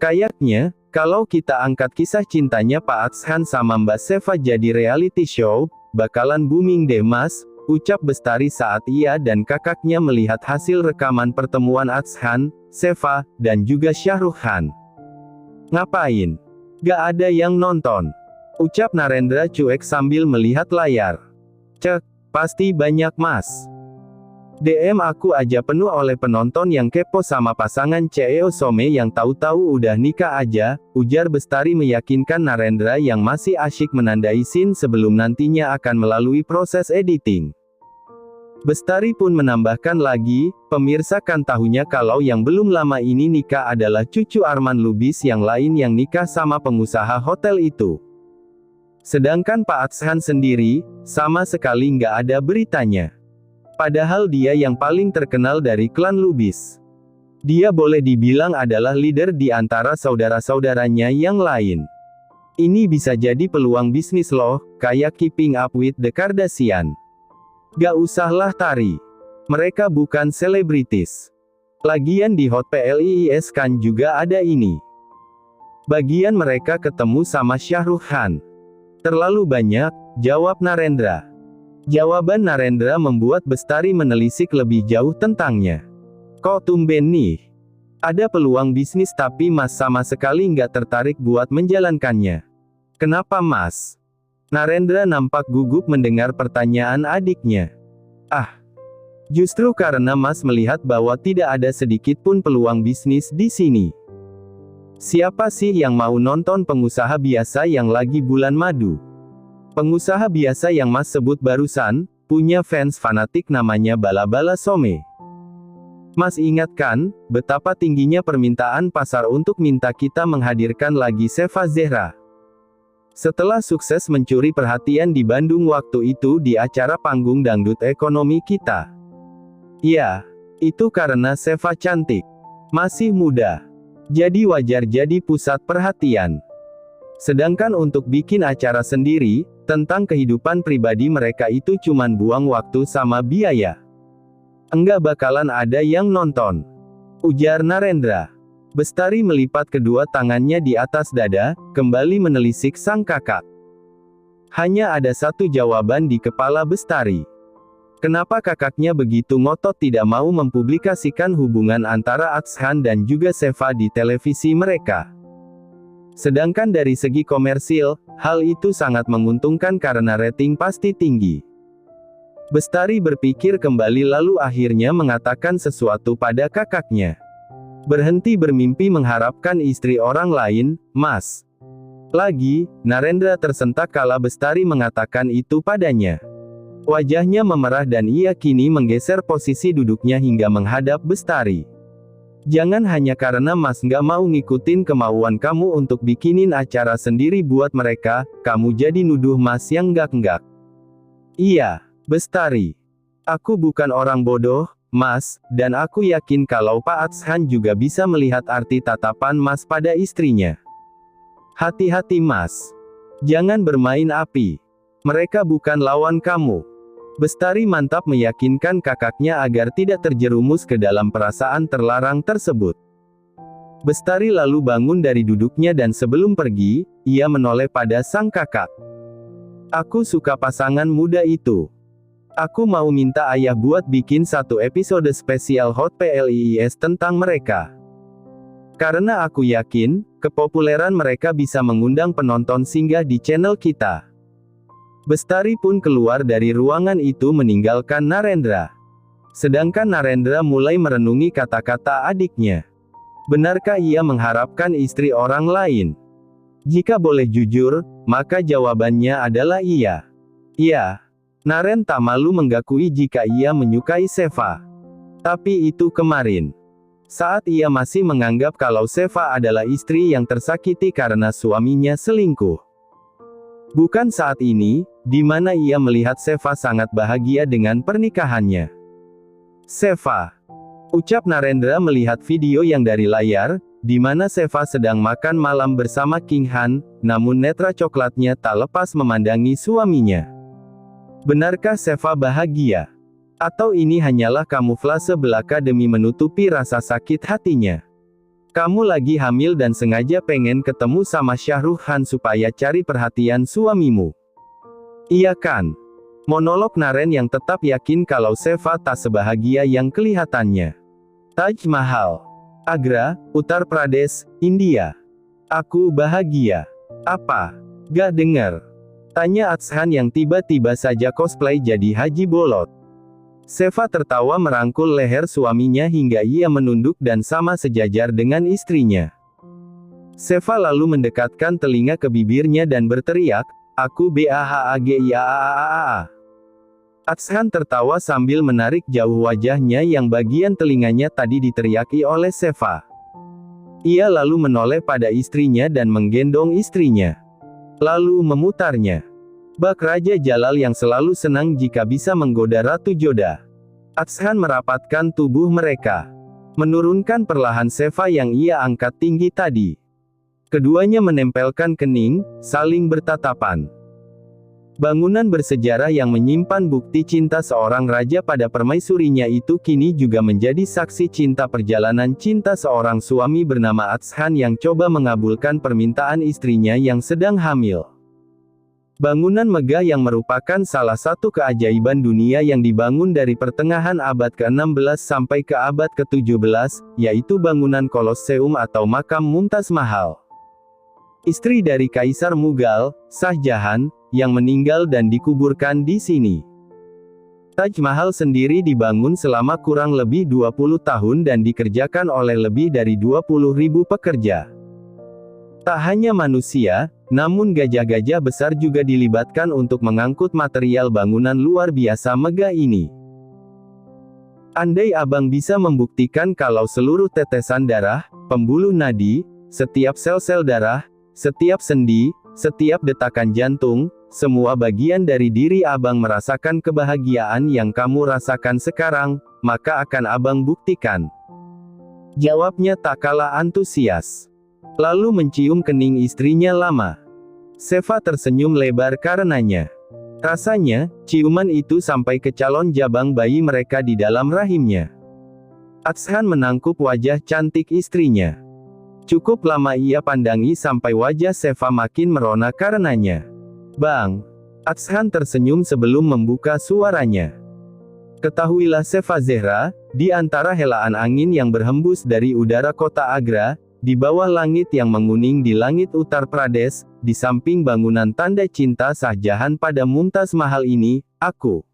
Kayaknya, kalau kita angkat kisah cintanya Pak Atshan sama Mbak Seva jadi reality show, bakalan booming deh Mas, ucap Bestari saat ia dan kakaknya melihat hasil rekaman pertemuan Atshan, Seva, dan juga Shahrukh Khan. Ngapain? Gak ada yang nonton, ucap Narendra cuek sambil melihat layar. Cek, pasti banyak Mas. DM aku aja penuh oleh penonton yang kepo sama pasangan CEO Some yang tahu-tahu udah nikah aja, ujar Bestari meyakinkan Narendra yang masih asyik menandai scene sebelum nantinya akan melalui proses editing. Bestari pun menambahkan lagi, pemirsa kan tahunya kalau yang belum lama ini nikah adalah cucu Arman Lubis yang lain yang nikah sama pengusaha hotel itu. Sedangkan Pak Atshan sendiri, sama sekali nggak ada beritanya. Padahal dia yang paling terkenal dari klan Lubis. Dia boleh dibilang adalah leader di antara saudara-saudaranya yang lain. Ini bisa jadi peluang bisnis loh, kayak Keeping Up with the Kardashian. Gak usahlah Tari. Mereka bukan selebritis. Lagian di Hot Plus kan juga ada ini. Bagian mereka ketemu sama Shahrukh Khan. Terlalu banyak, jawab Narendra. Jawaban Narendra membuat Bestari menelisik lebih jauh tentangnya. Kok tumben nih? Ada peluang bisnis tapi Mas sama sekali nggak tertarik buat menjalankannya. Kenapa Mas? Narendra nampak gugup mendengar pertanyaan adiknya. Justru karena Mas melihat bahwa tidak ada sedikit pun peluang bisnis di sini. Siapa sih yang mau nonton pengusaha biasa yang lagi bulan madu? Pengusaha biasa yang Mas sebut barusan, punya fans fanatik namanya Bala-Bala Some. Mas ingat kan, betapa tingginya permintaan pasar untuk minta kita menghadirkan lagi Seva Zehra. Setelah sukses mencuri perhatian di Bandung waktu itu di acara panggung dangdut ekonomi kita. Ya, itu karena Seva cantik. Masih muda. Jadi wajar jadi pusat perhatian. Sedangkan untuk bikin acara sendiri, tentang kehidupan pribadi mereka itu cuman buang waktu sama biaya. Enggak bakalan ada yang nonton, ujar Narendra. Bestari melipat kedua tangannya di atas dada, kembali menelisik sang kakak. Hanya ada satu jawaban di kepala Bestari. Kenapa kakaknya begitu ngotot tidak mau mempublikasikan hubungan antara Atshan dan juga Seva di televisi mereka? Sedangkan dari segi komersil, hal itu sangat menguntungkan karena rating pasti tinggi. Bestari berpikir kembali lalu akhirnya mengatakan sesuatu pada kakaknya. Berhenti bermimpi mengharapkan istri orang lain, Mas. Lagi, Narendra tersentak kala Bestari mengatakan itu padanya. Wajahnya memerah dan ia kini menggeser posisi duduknya hingga menghadap Bestari. Jangan hanya karena Mas nggak mau ngikutin kemauan kamu untuk bikinin acara sendiri buat mereka, kamu jadi nuduh Mas yang enggak-enggak. Iya, Bestari. Aku bukan orang bodoh, Mas, dan aku yakin kalau Pak Atshan juga bisa melihat arti tatapan Mas pada istrinya. Hati-hati Mas. Jangan bermain api. Mereka bukan lawan kamu. Bestari mantap meyakinkan kakaknya agar tidak terjerumus ke dalam perasaan terlarang tersebut. Bestari lalu bangun dari duduknya dan sebelum pergi, ia menoleh pada sang kakak. Aku suka pasangan muda itu. Aku mau minta ayah buat bikin satu episode spesial Hot Plus tentang mereka. Karena aku yakin, kepopuleran mereka bisa mengundang penonton singgah di channel kita. Bestari pun keluar dari ruangan itu meninggalkan Narendra. Sedangkan Narendra mulai merenungi kata-kata adiknya. Benarkah ia mengharapkan istri orang lain? Jika boleh jujur, maka jawabannya adalah iya. Iya. Naren tak malu menggakui jika ia menyukai Seva. Tapi itu kemarin. Saat ia masih menganggap kalau Seva adalah istri yang tersakiti karena suaminya selingkuh. Bukan saat ini, di mana ia melihat Seva sangat bahagia dengan pernikahannya. Seva. Ucap Narendra melihat video yang dari layar, di mana Seva sedang makan malam bersama King Han, namun netra coklatnya tak lepas memandangi suaminya. Benarkah Seva bahagia? Atau ini hanyalah kamuflase belaka demi menutupi rasa sakit hatinya? Kamu lagi hamil dan sengaja pengen ketemu sama Shah Rukh Khan supaya cari perhatian suamimu. Iya kan? Monolog Naren yang tetap yakin kalau Sheva tak sebahagia yang kelihatannya. Taj Mahal. Agra, Uttar Pradesh, India. Aku bahagia. Apa? Gak denger? Tanya Atshan yang tiba-tiba saja cosplay jadi Haji Bolot. Sheva tertawa merangkul leher suaminya hingga ia menunduk dan sama sejajar dengan istrinya. Sheva lalu mendekatkan telinga ke bibirnya dan berteriak, "Aku bahagia." Atshan tertawa sambil menarik jauh wajahnya yang bagian telinganya tadi diteriaki oleh Sheva. Ia lalu menoleh pada istrinya dan menggendong istrinya. Lalu memutarnya. Bak Raja Jalal yang selalu senang jika bisa menggoda Ratu Joda. Atshan merapatkan tubuh mereka. Menurunkan perlahan Sheva yang ia angkat tinggi tadi. Keduanya menempelkan kening, saling bertatapan. Bangunan bersejarah yang menyimpan bukti cinta seorang raja pada permaisurinya itu kini juga menjadi saksi cinta perjalanan cinta seorang suami bernama Atshan yang coba mengabulkan permintaan istrinya yang sedang hamil. Bangunan megah yang merupakan salah satu keajaiban dunia yang dibangun dari pertengahan abad ke-16 sampai ke abad ke-17, yaitu bangunan Kolosseum atau makam Mumtaz Mahal. Istri dari Kaisar Mughal, Shah Jahan, yang meninggal dan dikuburkan di sini. Taj Mahal sendiri dibangun selama kurang lebih 20 tahun dan dikerjakan oleh lebih dari 20.000 pekerja. Tak hanya manusia, namun gajah-gajah besar juga dilibatkan untuk mengangkut material bangunan luar biasa megah ini. Andai abang bisa membuktikan kalau seluruh tetesan darah, pembuluh nadi, setiap sel-sel darah, setiap sendi, setiap detakan jantung, semua bagian dari diri abang merasakan kebahagiaan yang kamu rasakan sekarang, maka akan abang buktikan. Jawabnya tak kalah antusias. Lalu mencium kening istrinya lama. Sheva tersenyum lebar karenanya. Rasanya, ciuman itu sampai ke calon jabang bayi mereka di dalam rahimnya. Atshan menangkup wajah cantik istrinya. Cukup lama ia pandangi sampai wajah Sheva makin merona karenanya. Bang. Atshan tersenyum sebelum membuka suaranya. Ketahuilah Sheva Zehra, di antara helaan angin yang berhembus dari udara kota Agra, di bawah langit yang menguning di langit Uttar Pradesh, di samping bangunan tanda cinta Shah Jahan pada Mumtaz Mahal ini, aku.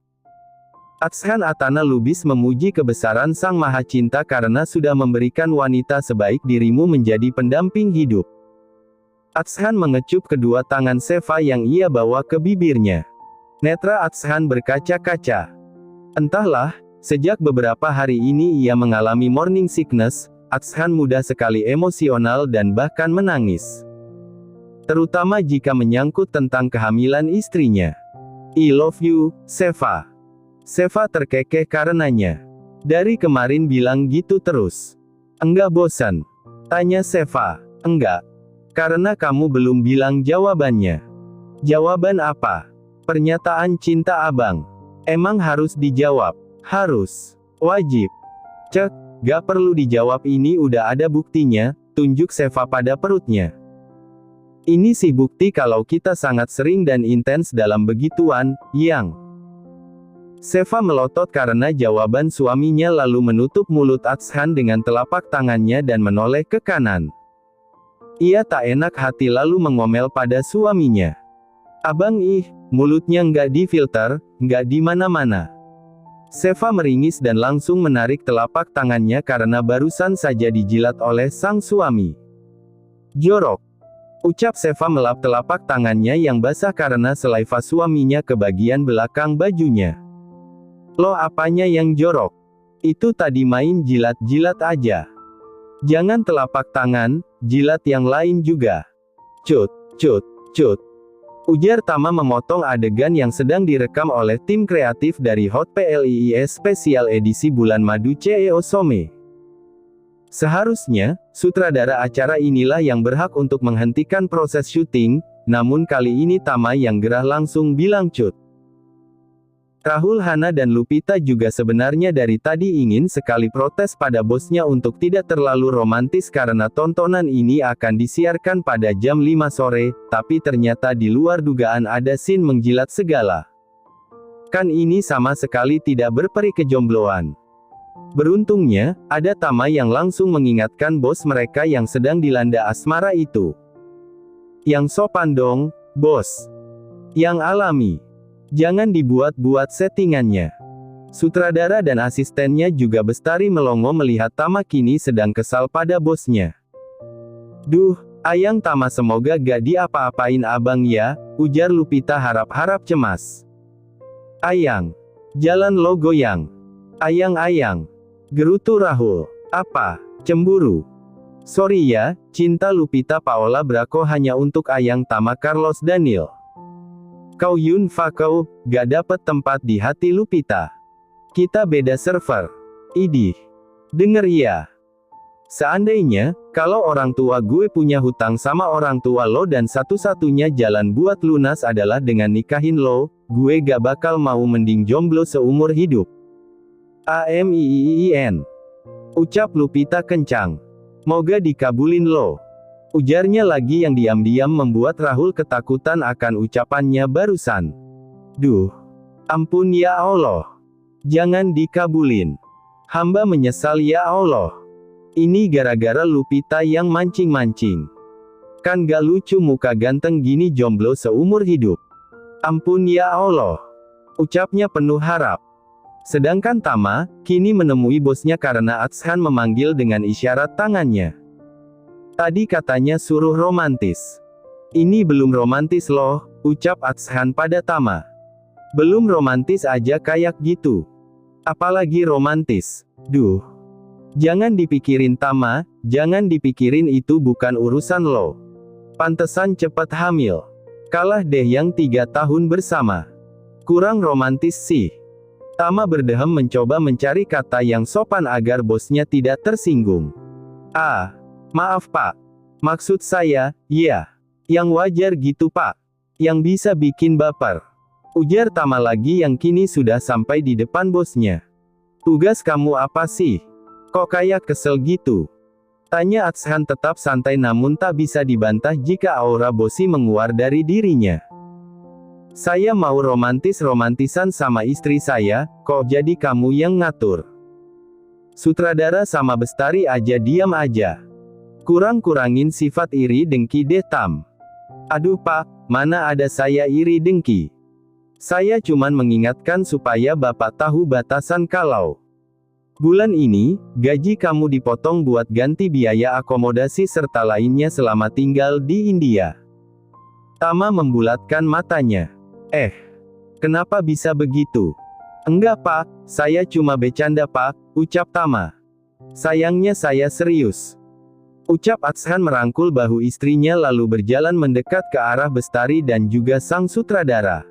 Atshan Atana Lubis memuji kebesaran Sang Maha Cinta karena sudah memberikan wanita sebaik dirimu menjadi pendamping hidup. Atshan mengecup kedua tangan Sheva yang ia bawa ke bibirnya. Netra Atshan berkaca-kaca. Entahlah, sejak beberapa hari ini ia mengalami morning sickness, Atshan mudah sekali emosional dan bahkan menangis. Terutama jika menyangkut tentang kehamilan istrinya. I love you, Sheva. Sheva terkekeh karenanya. Dari kemarin bilang gitu terus. Enggak bosan? Tanya Sheva. Enggak. Karena kamu belum bilang jawabannya. Jawaban apa? Pernyataan cinta abang. Emang harus dijawab? Harus. Wajib. Cek, gak perlu dijawab ini udah ada buktinya, tunjuk Sheva pada perutnya. Ini sih bukti kalau kita sangat sering dan intens dalam begituan, yang. Sheva melotot karena jawaban suaminya lalu menutup mulut Atshan dengan telapak tangannya dan menoleh ke kanan. Ia tak enak hati lalu mengomel pada suaminya. Abang mulutnya nggak difilter, nggak di mana-mana. Sheva meringis dan langsung menarik telapak tangannya karena barusan saja dijilat oleh sang suami. Jorok. Ucap Sheva melap telapak tangannya yang basah karena selaiva suaminya ke bagian belakang bajunya. Loh apanya yang jorok? Itu tadi main jilat-jilat aja. Jangan telapak tangan, jilat yang lain juga. Cut, cut, cut. Ujar Tama memotong adegan yang sedang direkam oleh tim kreatif dari Hot PLIIS Special edisi bulan madu CEO Some. Seharusnya, sutradara acara inilah yang berhak untuk menghentikan proses syuting, namun kali ini Tama yang gerah langsung bilang cut. Rahul, Hana dan Lupita juga sebenarnya dari tadi ingin sekali protes pada bosnya untuk tidak terlalu romantis karena tontonan ini akan disiarkan pada jam 5 sore, tapi ternyata di luar dugaan ada scene menjilat segala. Kan ini sama sekali tidak berperi kejombloan. Beruntungnya, ada Tama yang langsung mengingatkan bos mereka yang sedang dilanda asmara itu. Yang sopan dong, bos. Yang alami. Jangan dibuat-buat settingannya. Sutradara dan asistennya juga Bestari melongo melihat Tama kini sedang kesal pada bosnya. Duh, ayang Tama semoga gak diapa-apain abang ya, ujar Lupita harap-harap cemas. Ayang, jalan lo goyang. Ayang-ayang, gerutu Rahul. Apa, cemburu? Sorry ya, cinta Lupita Paola Brako hanya untuk ayang Tama Carlos Daniel. Kau Yun Fa kau, gak dapet tempat di hati Lupita. Kita beda server. Idih. Denger ya. Seandainya, kalau orang tua gue punya hutang sama orang tua lo dan satu-satunya jalan buat lunas adalah dengan nikahin lo, gue gak bakal mau mending jomblo seumur hidup. AMIIIN. Ucap Lupita kencang. Moga dikabulin lo. Ujarnya lagi yang diam-diam membuat Rahul ketakutan akan ucapannya barusan. Duh. Ampun ya Allah. Jangan dikabulin. Hamba menyesal ya Allah. Ini gara-gara Lupita yang mancing-mancing. Kan gak lucu muka ganteng gini jomblo seumur hidup. Ampun ya Allah. Ucapnya penuh harap. Sedangkan Tama, kini menemui bosnya karena Atshan memanggil dengan isyarat tangannya. Tadi katanya suruh romantis. Ini belum romantis loh, ucap Atshan pada Tama. Belum romantis aja kayak gitu. Apalagi romantis. Duh. Jangan dipikirin Tama, jangan dipikirin itu bukan urusan lo. Pantesan cepet hamil. Kalah deh yang 3 tahun bersama. Kurang romantis sih. Tama berdehem mencoba mencari kata yang sopan agar bosnya tidak tersinggung. Maaf pak. Maksud saya, ya. Yang wajar gitu pak. Yang bisa bikin baper. Ujar Tama lagi yang kini sudah sampai di depan bosnya. Tugas kamu apa sih? Kok kayak kesel gitu? Tanya Atshan tetap santai namun tak bisa dibantah jika aura bosi menguar dari dirinya. Saya mau romantis-romantisan sama istri saya, kok jadi kamu yang ngatur? Sutradara sama Bestari aja diam aja. Kurang-kurangin sifat iri dengki deh Tam. Aduh pak, mana ada saya iri dengki. Saya cuman mengingatkan supaya bapak tahu batasan kalau bulan ini, gaji kamu dipotong buat ganti biaya akomodasi serta lainnya selama tinggal di India. Tama membulatkan matanya. Kenapa bisa begitu? Enggak pak, saya cuma bercanda pak, ucap Tama. Sayangnya saya serius. Ucap Atshan merangkul bahu istrinya lalu berjalan mendekat ke arah Bestari dan juga sang sutradara.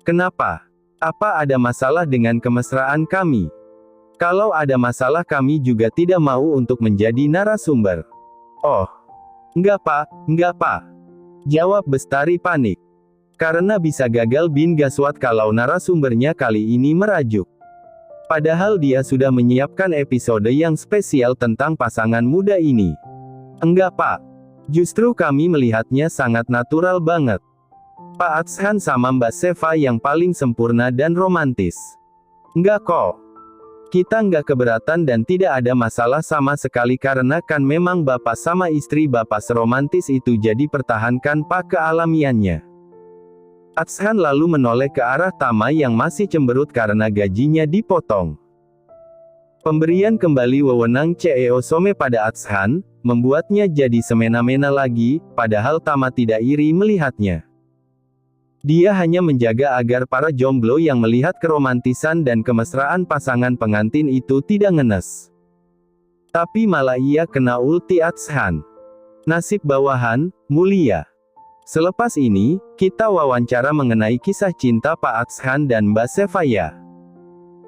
Kenapa? Apa ada masalah dengan kemesraan kami? Kalau ada masalah kami juga tidak mau untuk menjadi narasumber. Oh. Enggak pak. Jawab Bestari panik. Karena bisa gagal bin gaswat kalau narasumbernya kali ini merajuk. Padahal dia sudah menyiapkan episode yang spesial tentang pasangan muda ini. Enggak pak. Justru kami melihatnya sangat natural banget. Pak Atshan sama Mbak Seva yang paling sempurna dan romantis. Enggak kok. Kita nggak keberatan dan tidak ada masalah sama sekali karena kan memang bapak sama istri bapak seromantis itu jadi pertahankan pak kealamiannya. Atshan lalu menoleh ke arah Tama yang masih cemberut karena gajinya dipotong. Pemberian kembali wewenang CEO Some pada Atshan, membuatnya jadi semena-mena lagi, padahal Tama tidak iri melihatnya. Dia hanya menjaga agar para jomblo yang melihat keromantisan dan kemesraan pasangan pengantin itu tidak ngenes. Tapi malah ia kena ulti Atshan. Nasib bawahan, mulia. Selepas ini, kita wawancara mengenai kisah cinta Pak Atshan dan Mbak Seva.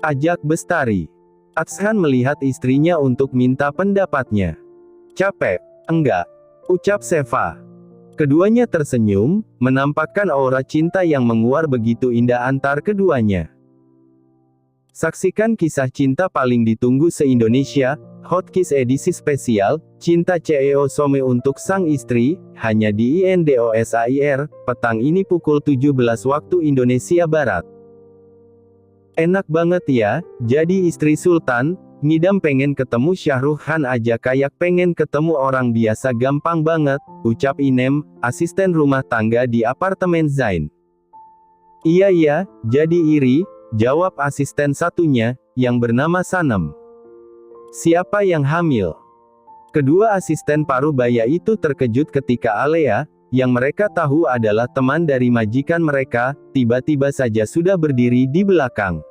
Ajak Bestari. Atshan melihat istrinya untuk minta pendapatnya. Capek? Enggak. Ucap Seva. Keduanya tersenyum, menampakkan aura cinta yang menguar begitu indah antar keduanya. Saksikan kisah cinta paling ditunggu se-Indonesia, Hot Kiss edisi spesial, Cinta CEO Some untuk sang istri, hanya di Indosat, petang ini pukul 17 waktu Indonesia Barat. Enak banget ya, jadi istri Sultan, ngidam pengen ketemu Syahrukh Khan aja kayak pengen ketemu orang biasa gampang banget, ucap Inem, asisten rumah tangga di apartemen Zain. Iya, jadi iri, jawab asisten satunya, yang bernama Sanem. Siapa yang hamil? Kedua asisten parubaya itu terkejut ketika Alea, yang mereka tahu adalah teman dari majikan mereka, tiba-tiba saja sudah berdiri di belakang.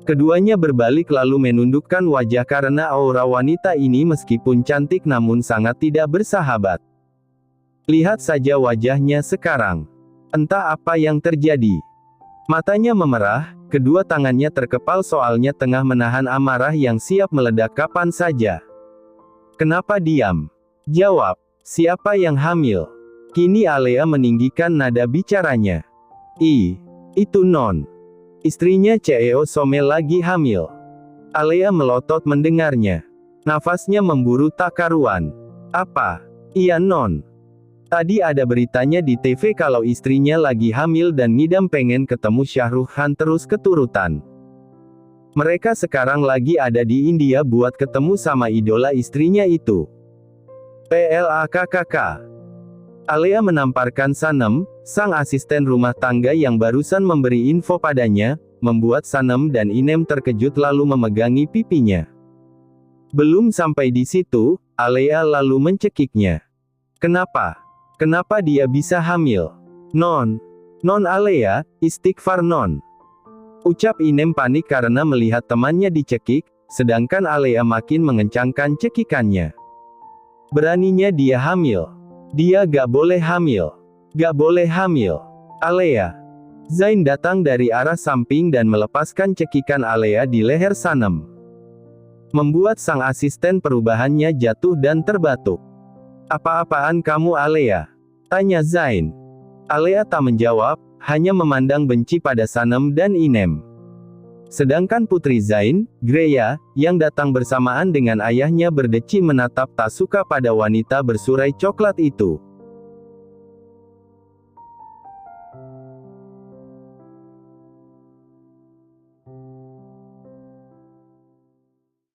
Keduanya berbalik lalu menundukkan wajah karena aura wanita ini meskipun cantik namun sangat tidak bersahabat. Lihat saja wajahnya sekarang. Entah apa yang terjadi. Matanya memerah, kedua tangannya terkepal soalnya tengah menahan amarah yang siap meledak kapan saja. Kenapa diam? Jawab, siapa yang hamil? Kini Alea meninggikan nada bicaranya. Itu Non. Istrinya CEO Some lagi hamil. Alea melotot mendengarnya. Nafasnya memburu tak karuan. Apa? Iya Non. Tadi ada beritanya di TV kalau istrinya lagi hamil dan ngidam pengen ketemu Syahrukh Khan terus keturutan. Mereka sekarang lagi ada di India buat ketemu sama idola istrinya itu. PLAKKK. Alea menamparkan Sanem, sang asisten rumah tangga yang barusan memberi info padanya, membuat Sanem dan Inem terkejut lalu memegangi pipinya. Belum sampai di situ, Alea lalu mencekiknya. Kenapa dia bisa hamil? Non Alea, istighfar Non. Ucap Inem panik karena melihat temannya dicekik, sedangkan Alea makin mengencangkan cekikannya. Beraninya dia hamil. Dia gak boleh hamil. Gak boleh hamil. Alea. Zain datang dari arah samping dan melepaskan cekikan Alea di leher Sanem. Membuat sang asisten perubahannya jatuh dan terbatuk. Apa-apaan kamu Alea? Tanya Zain. Alea tak menjawab, hanya memandang benci pada Sanem dan Inem. Sedangkan putri Zain, Greya, yang datang bersamaan dengan ayahnya berdeci menatap tak suka pada wanita bersurai coklat itu.